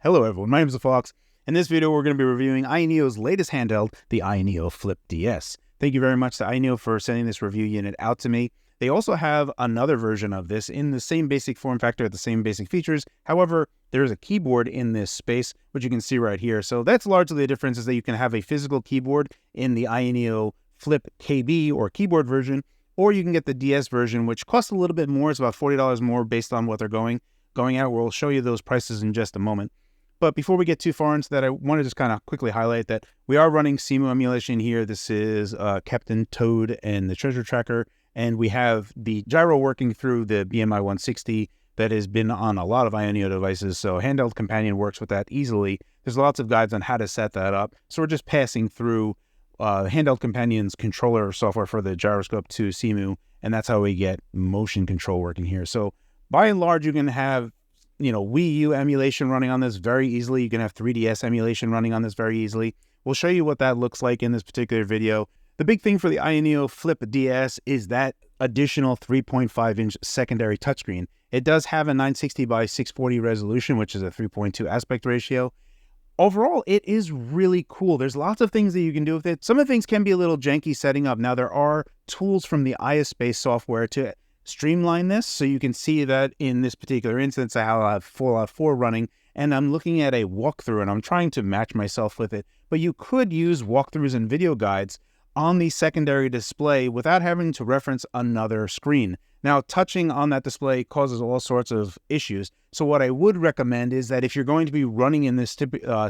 Hello everyone, my name is Phawx. In this video we're going to be reviewing AYANEO's latest handheld, the AYANEO Flip DS. Thank you very much to AYANEO for sending this review unit out to me. They also have another version of this in the same basic form factor, the same basic features. However, there is a keyboard in this space, which you can see right here. So that's largely the difference, is that you can have a physical keyboard in the AYANEO Flip KB or keyboard version, or you can get the DS version, which costs a little bit more. It's about $40 more based on what they're going out. We'll show you those prices in just a moment. But before we get too far into that, I want to just kind of quickly highlight that we are running CMU emulation here. This is Captain Toad and the Treasure Tracker, and we have the gyro working through the BMI 160 that has been on a lot of AYANEO devices, so Handheld Companion works with that easily. There's lots of guides on how to set that up, so we're just passing through Handheld Companion's controller software for the gyroscope to CMU, and that's how we get motion control working here. So by and large, you can have Wii U emulation running on this very easily. You can have 3DS emulation running on this very easily. We'll show you what that looks like in this particular video. The big thing for the AYANEO Flip DS is that additional 3.5-inch secondary touchscreen. It does have a 960 by 640 resolution, which is a 3.2 aspect ratio. Overall, it is really cool. There's lots of things that you can do with it. Some of the things can be a little janky setting up. Now, there are tools from the AYASpace software to streamline this, so you can see that in this particular instance I have Fallout 4 running, and I'm looking at a walkthrough and I'm trying to match myself with it. But you could use walkthroughs and video guides on the secondary display without having to reference another screen. Now, touching on that display causes all sorts of issues. So what I would recommend is that if you're going to be running in this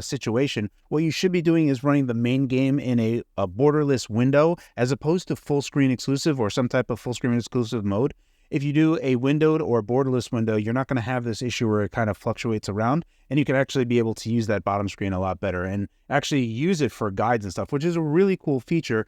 situation, what you should be doing is running the main game in a borderless window as opposed to full screen exclusive or some type of full screen exclusive mode. If you do a windowed or borderless window, you're not going to have this issue where it kind of fluctuates around, and you can actually be able to use that bottom screen a lot better and actually use it for guides and stuff, which is a really cool feature.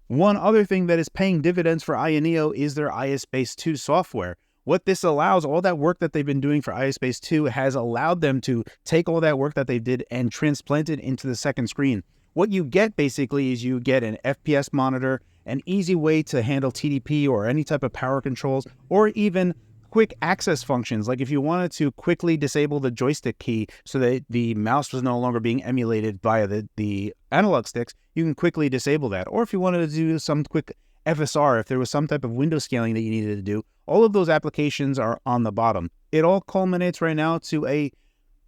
One other thing that is paying dividends for AYANEO is their AYASpace 2 software. What this allows, all that work that they've been doing for AYASpace 2 has allowed them to take all that work that they did and transplant it into the second screen. What you get basically is you get an FPS monitor, an easy way to handle TDP or any type of power controls, or even quick access functions. Like if you wanted to quickly disable the joystick key so that the mouse was no longer being emulated via the analog sticks, you can quickly disable that. Or if you wanted to do some quick FSR, if there was some type of window scaling that you needed to do, all of those applications are on the bottom. It all culminates right now to a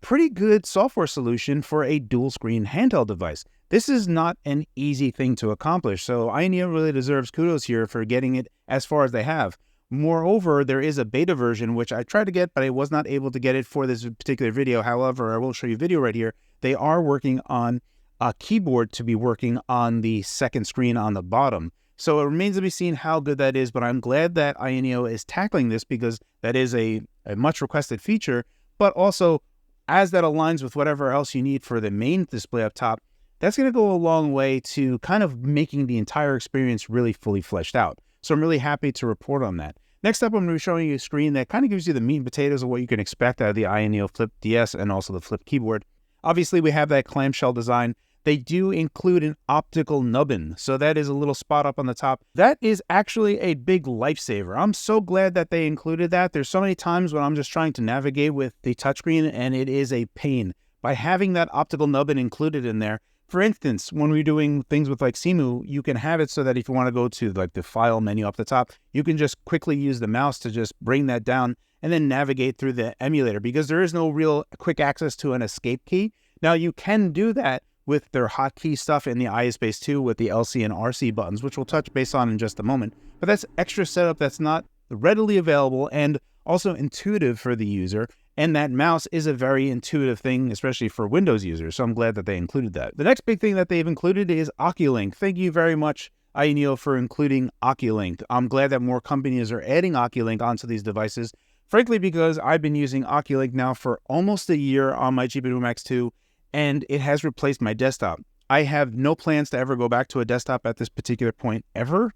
pretty good software solution for a dual screen handheld device. This is not an easy thing to accomplish, so AYANEO really deserves kudos here for getting it as far as they have. Moreover, there is a beta version, which I tried to get, but I was not able to get it for this particular video. However, I will show you a video right here. They are working on a keyboard to be working on the second screen on the bottom. So it remains to be seen how good that is, but I'm glad that AYANEO is tackling this because that is a much requested feature, but also as that aligns with whatever else you need for the main display up top, that's going to go a long way to kind of making the entire experience really fully fleshed out. So I'm really happy to report on that. Next up, I'm going to be showing you a screen that kind of gives you the meat and potatoes of what you can expect out of the AYANEO Flip DS and also the Flip keyboard. Obviously, we have that clamshell design. They do include an optical nubbin, so that is a little spot up on the top. That is actually a big lifesaver. I'm so glad that they included that. There's so many times when I'm just trying to navigate with the touchscreen and it is a pain. By having that optical nubbin included in there, for instance, when we're doing things with like CMU, you can have it so that if you want to go to like the file menu up the top, you can just quickly use the mouse to just bring that down and then navigate through the emulator because there is no real quick access to an escape key. Now you can do that with their hotkey stuff in the AYASpace 2 with the LC and RC buttons, which we'll touch base on in just a moment. But that's extra setup that's not readily available and also intuitive for the user. And that mouse is a very intuitive thing, especially for Windows users. So I'm glad that they included that. The next big thing that they've included is Oculink. Thank you very much, AYANEO, for including Oculink. I'm glad that more companies are adding Oculink onto these devices. Frankly, because I've been using Oculink now for almost a year on my GPU Max 2, and it has replaced my desktop. I have no plans to ever go back to a desktop at this particular point ever.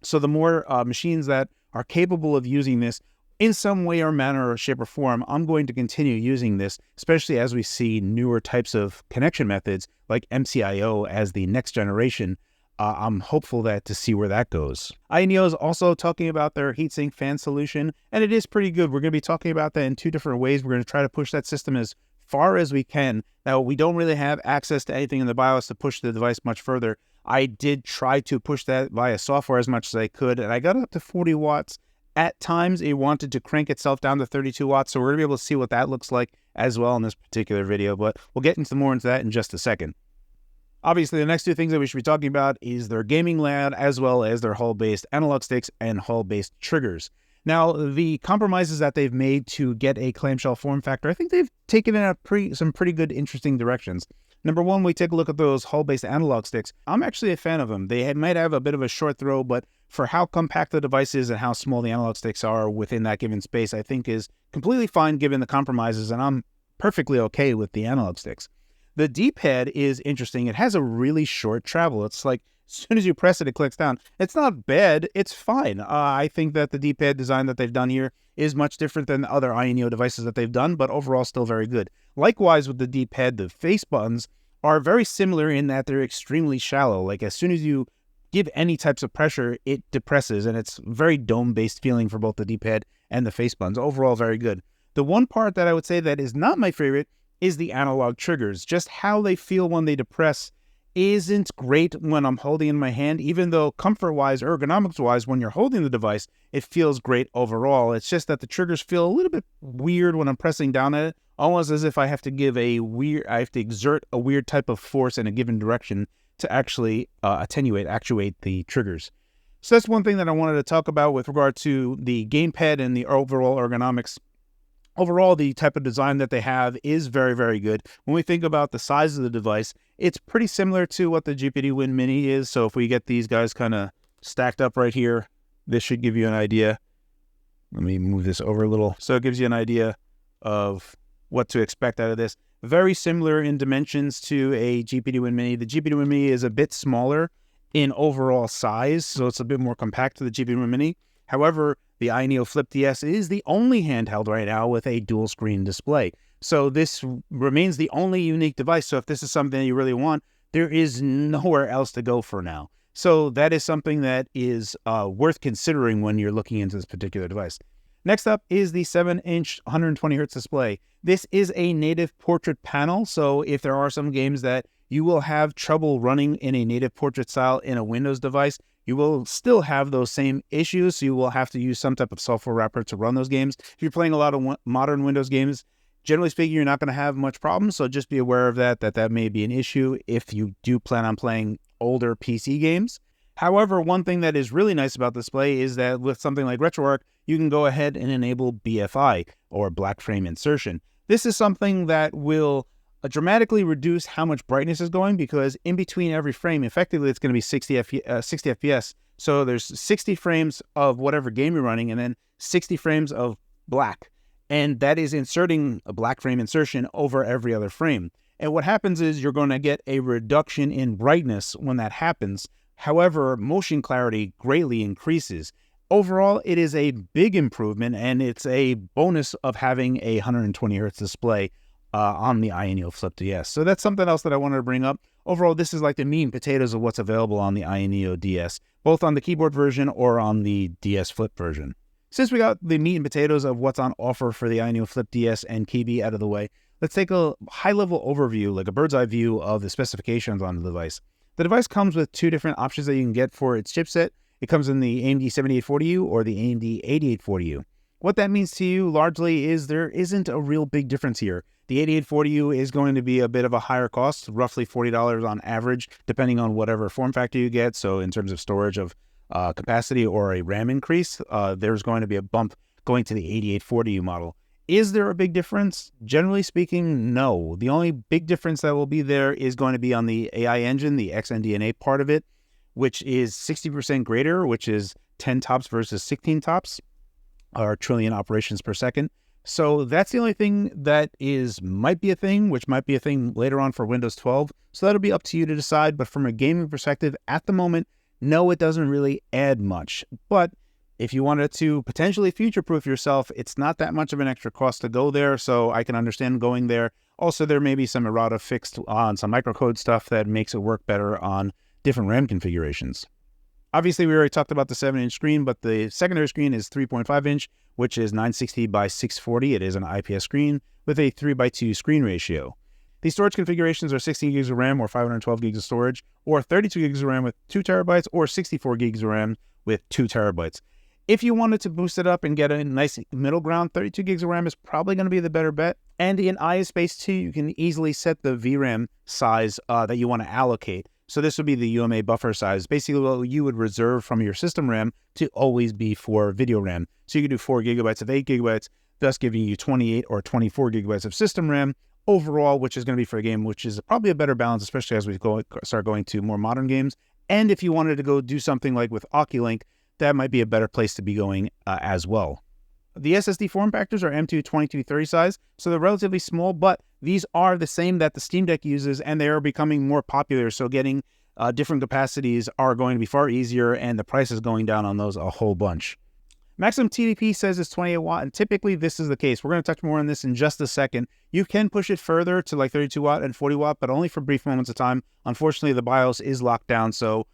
So the more machines that are capable of using this in some way or manner or shape or form, I'm going to continue using this, especially as we see newer types of connection methods like MCIO as the next generation. I'm hopeful to see where that goes. AYANEO is also talking about their heatsink fan solution, and it is pretty good. We're going to be talking about that in two different ways. We're going to try to push that system as far as we can. Now, we don't really have access to anything in the BIOS to push the device much further. I did try to push that via software as much as I could, and I got up to 40 watts. At times, it wanted to crank itself down to 32 watts, so we're going to be able to see what that looks like as well in this particular video, but we'll get more into that in just a second. Obviously, the next two things that we should be talking about is their gaming layout as well as their hull-based analog sticks and hull-based triggers. Now, the compromises that they've made to get a clamshell form factor, I think they've taken in some pretty good, interesting directions. Number one, we take a look at those hull-based analog sticks. I'm actually a fan of them. They might have a bit of a short throw, but for how compact the device is and how small the analog sticks are within that given space, I think is completely fine given the compromises, and I'm perfectly okay with the analog sticks. The D-pad is interesting. It has a really short travel. It's like as soon as you press it, it clicks down. It's not bad. It's fine. I think that the D-pad design that they've done here is much different than other AYANEO devices that they've done, but overall still very good. Likewise with the D-pad, the face buttons are very similar in that they're extremely shallow. Like as soon as you give any types of pressure, it depresses, and it's very dome-based feeling for both the D-pad and the face buttons. Overall, very good. The one part that I would say that is not my favorite is the analog triggers. Just how they feel when they depress isn't great when I'm holding in my hand, even though comfort-wise, ergonomics-wise, when you're holding the device, it feels great overall. It's just that the triggers feel a little bit weird when I'm pressing down at it, almost as if I have to exert a weird type of force in a given direction to actually actuate the triggers. So that's one thing that I wanted to talk about with regard to the gamepad and the overall ergonomics. Overall, the type of design that they have is very, very good. When we think about the size of the device, it's pretty similar to what the GPD Win Mini is. So if we get these guys kind of stacked up right here, this should give you an idea. Let me move this over a little. So it gives you an idea of what to expect out of this. Very similar in dimensions to a GPD Win Mini. The GPD Win Mini is a bit smaller in overall size, so it's a bit more compact to the GPD Win Mini. However, the AYANEO Flip DS is the only handheld right now with a dual screen display. So this remains the only unique device. So if this is something that you really want, there is nowhere else to go for now. So that is something that is worth considering when you're looking into this particular device. Next up is the 7-inch 120 Hz display. This is a native portrait panel. So if there are some games that you will have trouble running in a native portrait style in a Windows device, you will still have those same issues. So you will have to use some type of software wrapper to run those games. If you're playing a lot of modern Windows games, generally speaking, you're not going to have much problem. So just be aware of that may be an issue if you do plan on playing older PC games. However, one thing that is really nice about the display is that with something like RetroArch, you can go ahead and enable BFI, or black frame insertion. This is something that will dramatically reduce how much brightness is going, because in between every frame, effectively, it's going to be 60 FPS. So there's 60 frames of whatever game you're running, and then 60 frames of black. And that is inserting a black frame insertion over every other frame. And what happens is you're going to get a reduction in brightness when that happens. However, motion clarity greatly increases. Overall, it is a big improvement, and it's a bonus of having a 120 Hz display on the AYANEO Flip DS. So that's something else that I wanted to bring up. Overall, this is like the meat and potatoes of what's available on the AYANEO DS, both on the keyboard version or on the DS Flip version. Since we got the meat and potatoes of what's on offer for the AYANEO Flip DS and KB out of the way, let's take a high-level overview, like a bird's-eye view of the specifications on the device. The device comes with two different options that you can get for its chipset. It comes in the AMD 7840U or the AMD 8840U. What that means to you largely is there isn't a real big difference here. The 8840U is going to be a bit of a higher cost, roughly $40 on average, depending on whatever form factor you get. So in terms of storage of capacity or a RAM increase, there's going to be a bump going to the 8840U model. Is there a big difference? Generally speaking, no. The only big difference that will be there is going to be on the AI engine, the XNDNA part of it, which is 60% greater, which is 10 tops versus 16 tops, or trillion operations per second. So that's the only thing that might be a thing, which might be a thing later on for Windows 12. So that'll be up to you to decide. But from a gaming perspective, at the moment, no, it doesn't really add much. But if you wanted to potentially future-proof yourself, it's not that much of an extra cost to go there, so I can understand going there. Also, there may be some errata fixed on some microcode stuff that makes it work better on different RAM configurations. Obviously, we already talked about the 7-inch screen, but the secondary screen is 3.5-inch which is 960 by 640. It is an IPS screen with a 3:2 screen ratio. The storage configurations are 16 gigs of RAM or 512 gigs of storage, or 32 gigs of RAM with 2 terabytes, or 64 gigs of RAM with 2 terabytes. If you wanted to boost it up and get a nice middle ground, 32 gigs of RAM is probably going to be the better bet. And in AYASpace 2, you can easily set the VRAM size that you want to allocate. So this would be the UMA buffer size, basically what you would reserve from your system RAM to always be for video RAM. So you could do 4 gigabytes of 8 gigabytes, thus giving you 28 or 24 gigabytes of system RAM overall, which is going to be for a game, which is probably a better balance, especially as we start going to more modern games. And if you wanted to go do something like with Oculink, that might be a better place to be going as well. The SSD form factors are M2 2230 size, so they're relatively small, but these are the same that the Steam Deck uses, and they are becoming more popular, so getting different capacities are going to be far easier, and the price is going down on those a whole bunch. Maximum TDP says it's 28 watt, and typically this is the case. We're going to touch more on this in just a second. You can push it further to like 32 watt and 40 watt, but only for brief moments of time. Unfortunately, the BIOS is locked down, so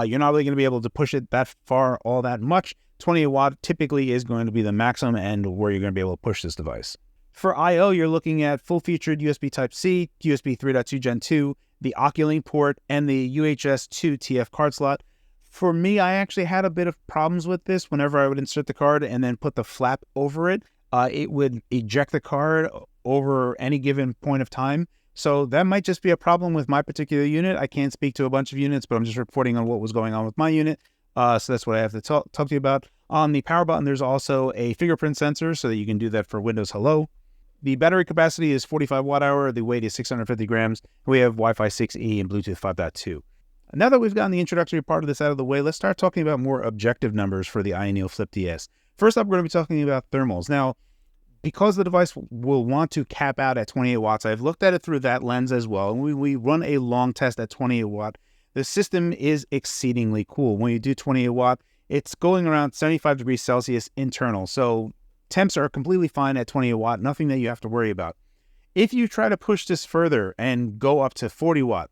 you're not really going to be able to push it that far all that much. 28 watt typically is going to be the maximum and where you're going to be able to push this device. For I/O, you're looking at full-featured USB Type-C, USB 3.2 Gen 2, the Oculink port, and the UHS 2 TF card slot. For me, I actually had a bit of problems with this. Whenever I would insert the card and then put the flap over it, it would eject the card over any given point of time. So that might just be a problem with my particular unit. I can't speak to a bunch of units, but I'm just reporting on what was going on with my unit. So that's what I have to talk to you about. On the power button, there's also a fingerprint sensor so that you can do that for Windows Hello. The battery capacity is 45 watt hour. The weight is 650 grams. We have Wi-Fi 6E and Bluetooth 5.2. Now that we've gotten the introductory part of this out of the way, let's start talking about more objective numbers for the AYANEO Flip DS. First up, we're going to be talking about thermals. Now, because the device will want to cap out at 28 watts, I've looked at it through that lens as well. And we run a long test at 28 watt. The system is exceedingly cool. When you do 28 watt, it's going around 75 degrees Celsius internal. So temps are completely fine at 28 watt, nothing that you have to worry about. If you try to push this further and go up to 40 watt,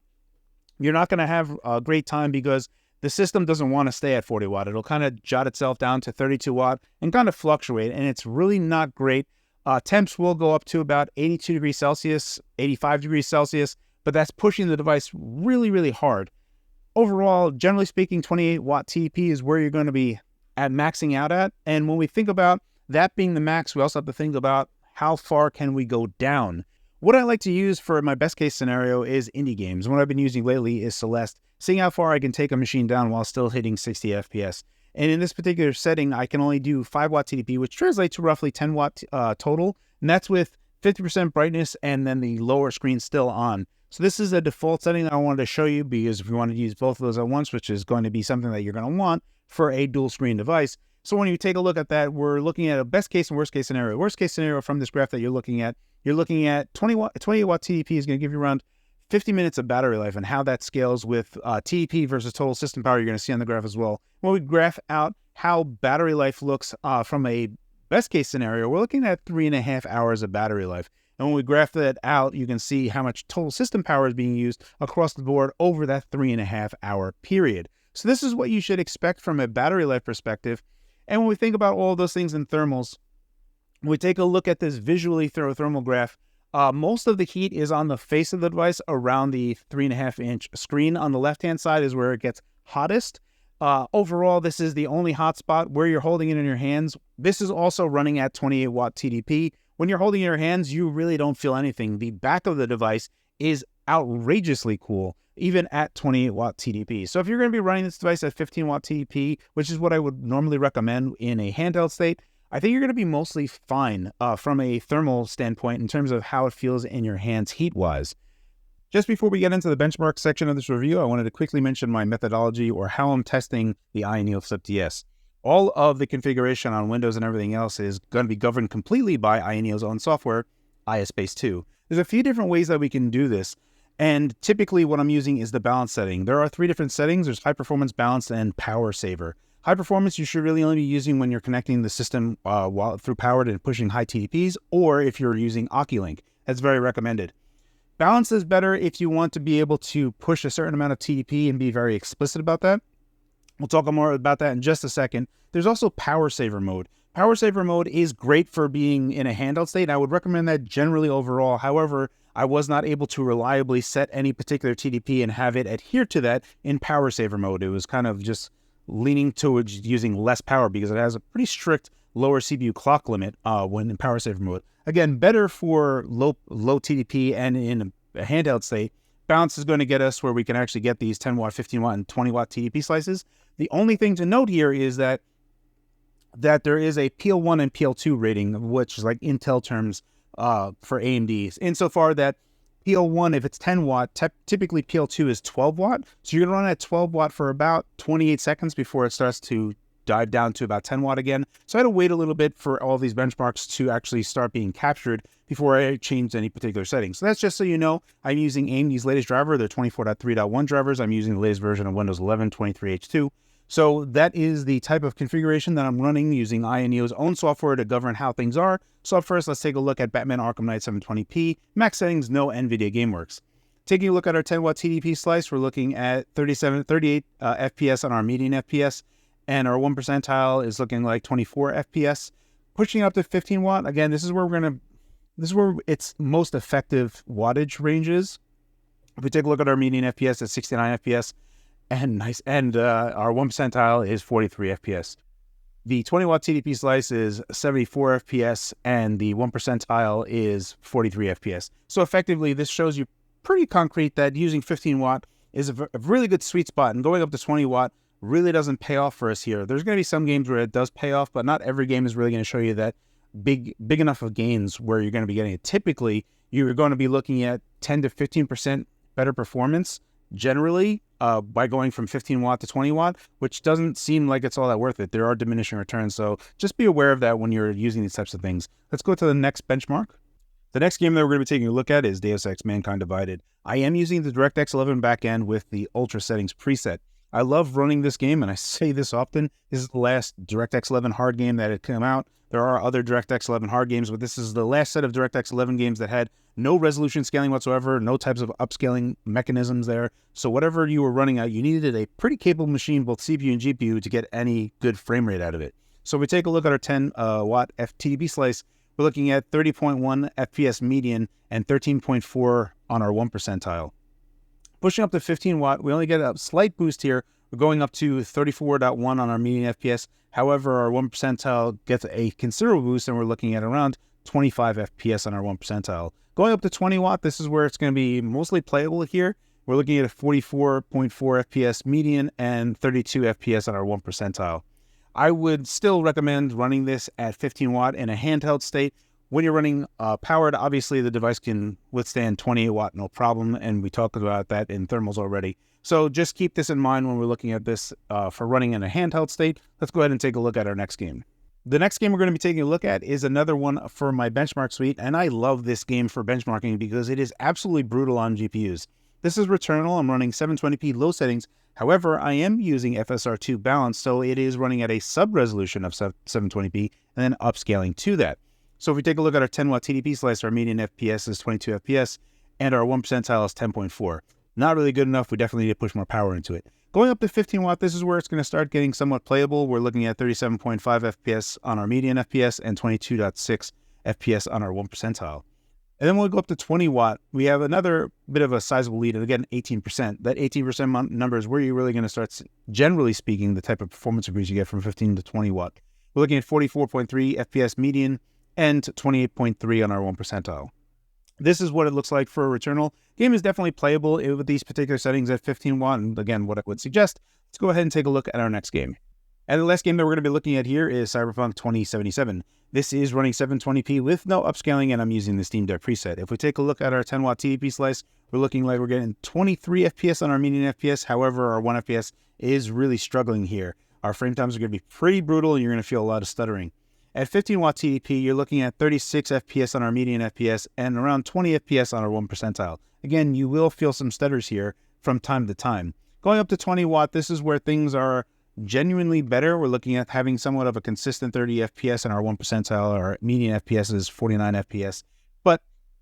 you're not going to have a great time because the system doesn't want to stay at 40 watt. It'll kind of jot itself down to 32 watt and kind of fluctuate, and it's really not great. Temps will go up to about 82 degrees Celsius, 85 degrees Celsius, but that's pushing the device really, really hard. Overall, generally speaking, 28 watt TDP is where you're going to be at maxing out at. And when we think about that being the max, we also have to think about how far can we go down. What I like to use for my best case scenario is indie games. What I've been using lately is Celeste, seeing how far I can take a machine down while still hitting 60 FPS. And in this particular setting, I can only do 5 watt TDP, which translates to roughly 10 watt total. And that's with 50% brightness and then the lower screen still on. So this is a default setting that I wanted to show you because if you want to use both of those at once, which is going to be something that you're going to want for a dual screen device. So when you take a look at that, we're looking at a best case and worst case scenario. Worst case scenario from this graph that you're looking at 28 watt TDP is going to give you around 50 minutes of battery life, and how that scales with TDP versus total system power you're going to see on the graph as well. When we graph out how battery life looks from a best case scenario, we're looking at 3.5 hours of battery life. And when we graph that out, you can see how much total system power is being used across the board over that 3.5 hour period. So this is what you should expect from a battery life perspective. And when we think about all those things in thermals, when we take a look at this visually through a thermal graph, most of the heat is on the face of the device around the 3.5-inch screen. On the left-hand side is where it gets hottest. Overall, this is the only hot spot where you're holding it in your hands. This is also running at 28 watt TDP. When you're holding it in your hands, you really don't feel anything. The back of the device is outrageously cool, even at 28 watt TDP. So if you're going to be running this device at 15 watt TDP, which is what I would normally recommend in a handheld state, I think you're going to be mostly fine from a thermal standpoint in terms of how it feels in your hands heat-wise. Just before we get into the benchmark section of this review, I wanted to quickly mention my methodology or how I'm testing the AYANEO Flip DS. All of the configuration on Windows and everything else is going to be governed completely by AYANEO's own software, AYASpace 2. There's a few different ways that we can do this, and typically what I'm using is the balance setting. There are 3 different settings. There's high performance, balance, and power saver. High performance you should really only be using when you're connecting the system through powered and pushing high TDPs, or if you're using Oculink. That's very recommended. Balance is better if you want to be able to push a certain amount of TDP and be very explicit about that. We'll talk more about that in just a second. There's also power saver mode. Power saver mode is great for being in a handheld state. I would recommend that generally overall. However, I was not able to reliably set any particular TDP and have it adhere to that in power saver mode. It was kind of just leaning towards using less power because it has a pretty strict lower CPU clock limit when in power saver mode. Again, better for low TDP and in a handheld state. Bounce is going to get us where we can actually get these 10 watt, 15 watt, and 20 watt TDP slices. The only thing to note here is that there is a PL1 and PL2 rating, which is like Intel terms for AMDs, insofar that PL1, if it's 10 watt, typically PL2 is 12 watt. So you're going to run at 12 watt for about 28 seconds before it starts to dive down to about 10 watt again. So I had to wait a little bit for all these benchmarks to actually start being captured before I changed any particular settings. So that's just so you know, I'm using AMD's latest driver, their 24.3.1 drivers. I'm using the latest version of Windows 11 23H2. So that is the type of configuration that I'm running using AYANEO's own software to govern how things are. So up first, let's take a look at Batman Arkham Knight 720p. Max settings, no NVIDIA GameWorks. Taking a look at our 10 watt TDP slice, we're looking at 38 FPS on our median FPS, and our 1 percentile is looking like 24 FPS. Pushing up to 15 watt, again, this is where its most effective wattage range is. If we take a look at our median FPS at 69 FPS, and our 1 percentile is 43 FPS. The 20 watt TDP slice is 74 FPS, and the 1 percentile is 43 FPS. So effectively, this shows you pretty concrete that using 15 watt is a really good sweet spot, and going up to 20 watt really doesn't pay off for us here. There's going to be some games where it does pay off, but not every game is really going to show you that big enough of gains where you're going to be getting it. Typically, you're going to be looking at 10 to 15% better performance generally by going from 15 watt to 20 watt, which doesn't seem like it's all that worth it. There are diminishing returns, so just be aware of that when you're using these types of things. Let's go to the next benchmark. The next game that we're going to be taking a look at is Deus Ex Mankind Divided. I am using the DirectX 11 backend with the Ultra Settings preset. I love running this game, and I say this often. This is the last DirectX 11 hard game that had come out. There are other DirectX 11 hard games, but this is the last set of DirectX 11 games that had no resolution scaling whatsoever, no types of upscaling mechanisms there. So whatever you were running at, you needed a pretty capable machine, both CPU and GPU, to get any good frame rate out of it. So we take a look at our 10 watt FTDP slice. We're looking at 30.1 FPS median and 13.4 on our 1 percentile. Pushing up to 15 watt, we only get a slight boost here. We're going up to 34.1 on our median FPS. However, our 1 percentile gets a considerable boost, and we're looking at around 25 FPS on our 1 percentile. Going up to 20 watt, this is where it's going to be mostly playable here. We're looking at a 44.4 FPS median and 32 FPS on our 1 percentile. I would still recommend running this at 15 watt in a handheld state. When you're running powered, obviously the device can withstand 28 watt, no problem, and we talked about that in thermals already. So just keep this in mind when we're looking at this for running in a handheld state. Let's go ahead and take a look at our next game. The next game we're going to be taking a look at is another one for my benchmark suite, and I love this game for benchmarking because it is absolutely brutal on GPUs. This is Returnal. I'm running 720p low settings. However, I am using FSR2 balance, so it is running at a sub-resolution of 720p and then upscaling to that. So if we take a look at our 10 watt TDP slice, our median FPS is 22 FPS, and our 1 percentile is 10.4. Not really good enough. We definitely need to push more power into it. Going up to 15 watt, this is where it's going to start getting somewhat playable. We're looking at 37.5 FPS on our median FPS and 22.6 FPS on our 1 percentile. And then when we go up to 20 watt, we have another bit of a sizable lead, and again, 18%. That 18% number is where you're really going to start, generally speaking, the type of performance increase you get from 15 to 20 watt. We're looking at 44.3 FPS median and 28.3 on our 1 percentile. This is what it looks like for a Returnal. Game is definitely playable with these particular settings at 15 watt, and again, what I would suggest, let's go ahead and take a look at our next game. And the last game that we're going to be looking at here is Cyberpunk 2077. This is running 720p with no upscaling, and I'm using the Steam Deck preset. If we take a look at our 10 watt TDP slice, we're looking like we're getting 23 FPS on our median FPS. However, our 1 FPS is really struggling here. Our frame times are going to be pretty brutal, and you're going to feel a lot of stuttering. At 15 watt TDP, you're looking at 36 FPS on our median FPS and around 20 FPS on our 1 percentile. Again, you will feel some stutters here from time to time. Going up to 20 watt, this is where things are genuinely better. We're looking at having somewhat of a consistent 30 FPS in our 1 percentile. Our median FPS is 49 FPS. But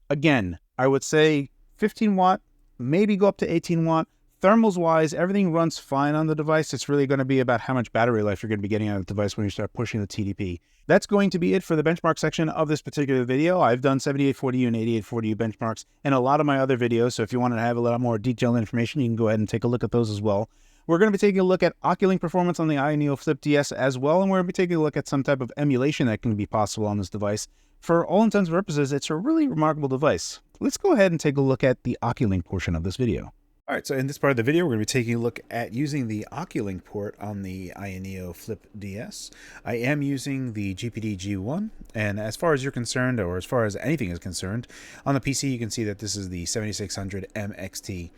again, I would say 15 watt, maybe go up to 18 watt. Thermals wise, everything runs fine on the device. It's really going to be about how much battery life you're going to be getting out of the device when you start pushing the TDP. That's going to be it for the benchmark section of this particular video. I've done 7840U and 8840U benchmarks in a lot of my other videos, so if you want to have a lot more detailed information, you can go ahead and take a look at those as well. We're going to be taking a look at Oculink performance on the AYANEO Flip DS as well, and we're going to be taking a look at some type of emulation that can be possible on this device. For all intents and purposes, it's a really remarkable device. Let's go ahead and take a look at the Oculink portion of this video. All right, so in this part of the video, we're going to be taking a look at using the Oculink port on the AYANEO Flip DS. I am using the GPD G1, and as far as you're concerned, or as far as anything is concerned, on the PC you can see that this is the 7600M XT.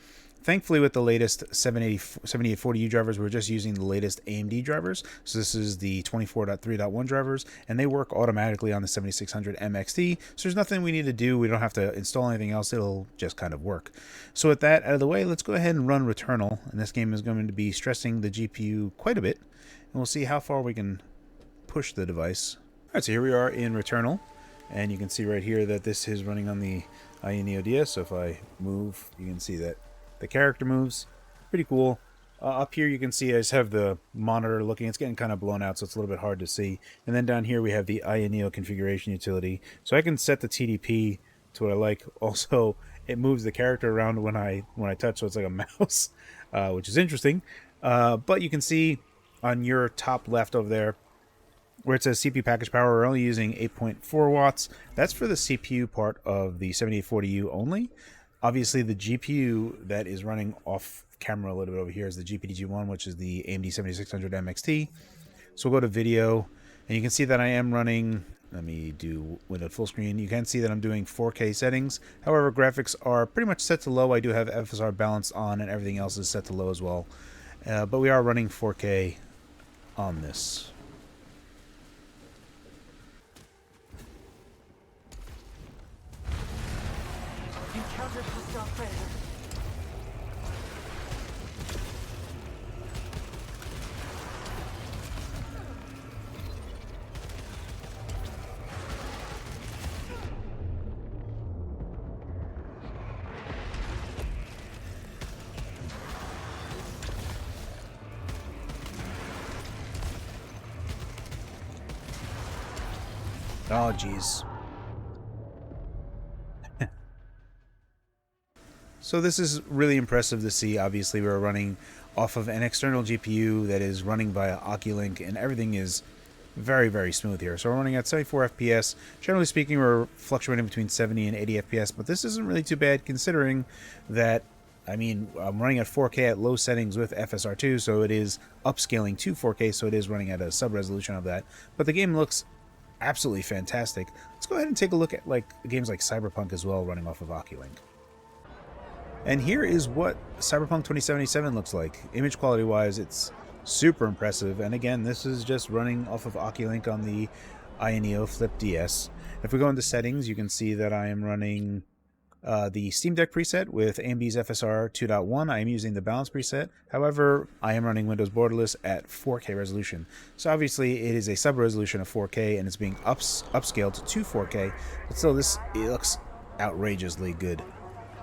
Thankfully, with the latest 7840U drivers, we're just using the latest AMD drivers. So this is the 24.3.1 drivers, and they work automatically on the 7600M XT. So there's nothing we need to do. We don't have to install anything else. It'll just kind of work. So with that out of the way, let's go ahead and run Returnal. And this game is going to be stressing the GPU quite a bit. And we'll see how far we can push the device. All right, so here we are in Returnal. And you can see right here that this is running on the AYANEO DS. So if I move, you can see that the character moves. Pretty cool. Up here you can see I just have the monitor looking. It's getting kind of blown out, so it's a little bit hard to see. And then down here we have the AYANEO configuration utility. So I can set the TDP to what I like. Also, it moves the character around when I touch, so it's like a mouse, which is interesting. But you can see on your top left over there where it says CPU package power, we're only using 8.4 watts. That's for the CPU part of the 7840U only. Obviously, the GPU that is running off camera a little bit over here is the GPD G1, which is the AMD 7600M XT. So we'll go to video, and you can see that I am running, let me do Windows full screen. You can see that I'm doing 4K settings. However, graphics are pretty much set to low. I do have FSR balanced on, and everything else is set to low as well. But we are running 4K on this. Encounter hostile predator. Oh, geez. So this is really impressive to see. Obviously, we're running off of an external GPU that is running via Oculink, and everything is very, very smooth here. So we're running at 74 FPS. Generally speaking, we're fluctuating between 70 and 80 FPS, but this isn't really too bad considering that, I mean, I'm running at 4K at low settings with FSR2, so it is upscaling to 4K, so it is running at a sub-resolution of that. But the game looks absolutely fantastic. Let's go ahead and take a look at games like Cyberpunk as well, running off of Oculink. And here is what Cyberpunk 2077 looks like. Image quality wise, it's super impressive. And again, this is just running off of Oculink on the AYANEO Flip DS. If we go into settings, you can see that I am running the Steam Deck preset with AMD's FSR 2.1. I am using the balance preset. However, I am running Windows borderless at 4K resolution. So obviously it is a sub-resolution of 4K and it's being upscaled to 4K. But still, it looks outrageously good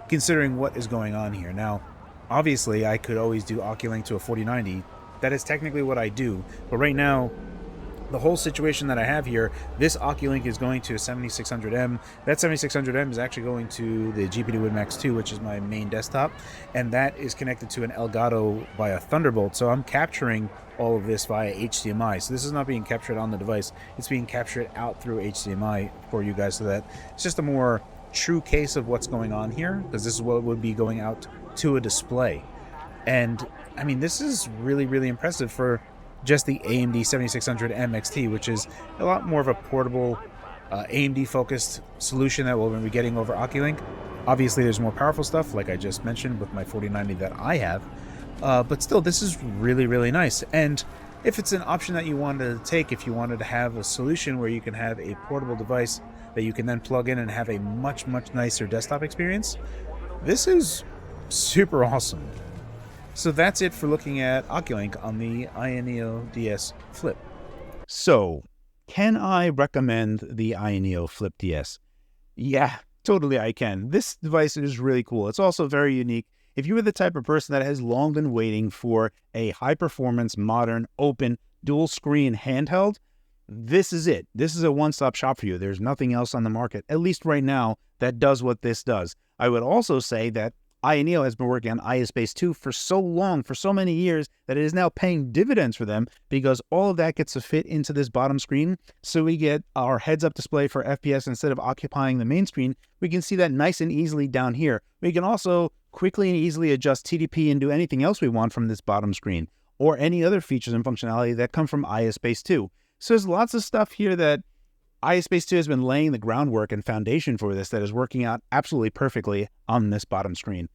considering what is going on here. Now, obviously, I could always do Oculink to a 4090. That is technically what I do. But right now, the whole situation that I have here, this Oculink is going to a 7600M. That 7600M is actually going to the GPD WinMax 2, which is my main desktop. And that is connected to an Elgato via Thunderbolt. So I'm capturing all of this via HDMI. So this is not being captured on the device. It's being captured out through HDMI for you guys, so that it's just a more true case of what's going on here, because this is what would be going out to a display. And I mean, this is really, really impressive for just the AMD 7600M XT, which is a lot more of a portable AMD focused solution that we'll be getting over Oculink. Obviously there's more powerful stuff like I just mentioned with my 4090 that I have, but still, this is really, really nice. And if it's an option that you wanted to take, if you wanted to have a solution where you can have a portable device that you can then plug in and have a much, much nicer desktop experience, this is super awesome. So that's it for looking at Oculink on the AYANEO DS Flip. So, can I recommend the AYANEO Flip DS? Yeah, totally I can. This device is really cool. It's also very unique. If you are the type of person that has long been waiting for a high-performance, modern, open, dual-screen handheld, this is it. This is a one-stop shop for you. There's nothing else on the market, at least right now, that does what this does. I would also say that AYANEO has been working on AYASpace 2 for so long, for so many years, that it is now paying dividends for them because all of that gets to fit into this bottom screen. So we get our heads-up display for FPS instead of occupying the main screen. We can see that nice and easily down here. We can also quickly and easily adjust TDP and do anything else we want from this bottom screen, or any other features and functionality that come from AYASpace 2. So there's lots of stuff here that AYASpace 2 has been laying the groundwork and foundation for this that is working out absolutely perfectly on this bottom screen.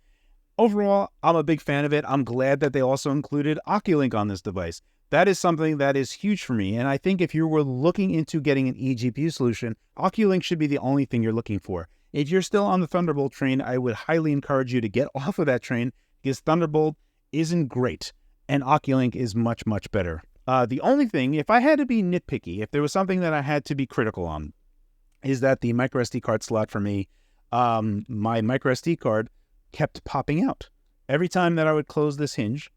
Overall, I'm a big fan of it. I'm glad that they also included Oculink on this device. That is something that is huge for me, and I think if you were looking into getting an eGPU solution, Oculink should be the only thing you're looking for. If you're still on the Thunderbolt train, I would highly encourage you to get off of that train because Thunderbolt isn't great, and Oculink is much, much better. The only thing, if I had to be nitpicky, if there was something that I had to be critical on, is that the microSD card slot for me, my microSD card kept popping out. Every time that I would close this hinge,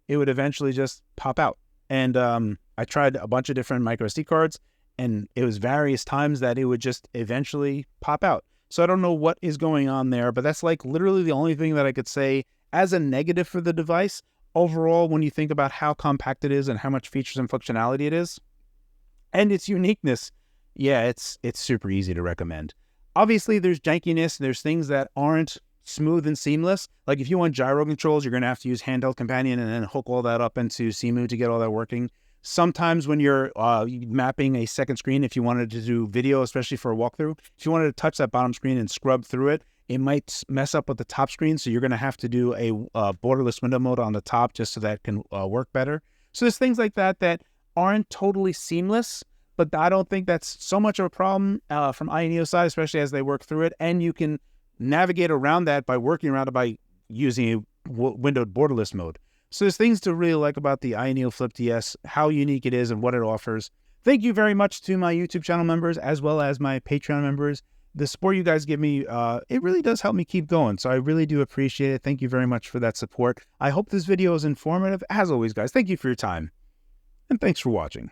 it would eventually just pop out. And I tried a bunch of different microSD cards, and it was various times that it would just eventually pop out. So I don't know what is going on there, but that's like literally the only thing that I could say as a negative for the device. Overall, when you think about how compact it is and how much features and functionality it is, and its uniqueness, yeah, it's super easy to recommend. Obviously, there's jankiness. There's things that aren't smooth and seamless. Like if you want gyro controls, you're going to have to use Handheld Companion and then hook all that up into CMU to get all that working. Sometimes when you're mapping a second screen, if you wanted to do video, especially for a walkthrough, if you wanted to touch that bottom screen and scrub through it, it might mess up with the top screen, so you're going to have to do a borderless window mode on the top just so that can work better. So there's things like that that aren't totally seamless, but I don't think that's so much of a problem from AYANEO's side, especially as they work through it. And you can navigate around that by working around it by using a windowed borderless mode. So there's things to really like about the AYANEO Flip DS, how unique it is and what it offers. Thank you very much to my YouTube channel members as well as my Patreon members. The support you guys give me, it really does help me keep going. So I really do appreciate it. Thank you very much for that support. I hope this video is informative. As always, guys, thank you for your time. And thanks for watching.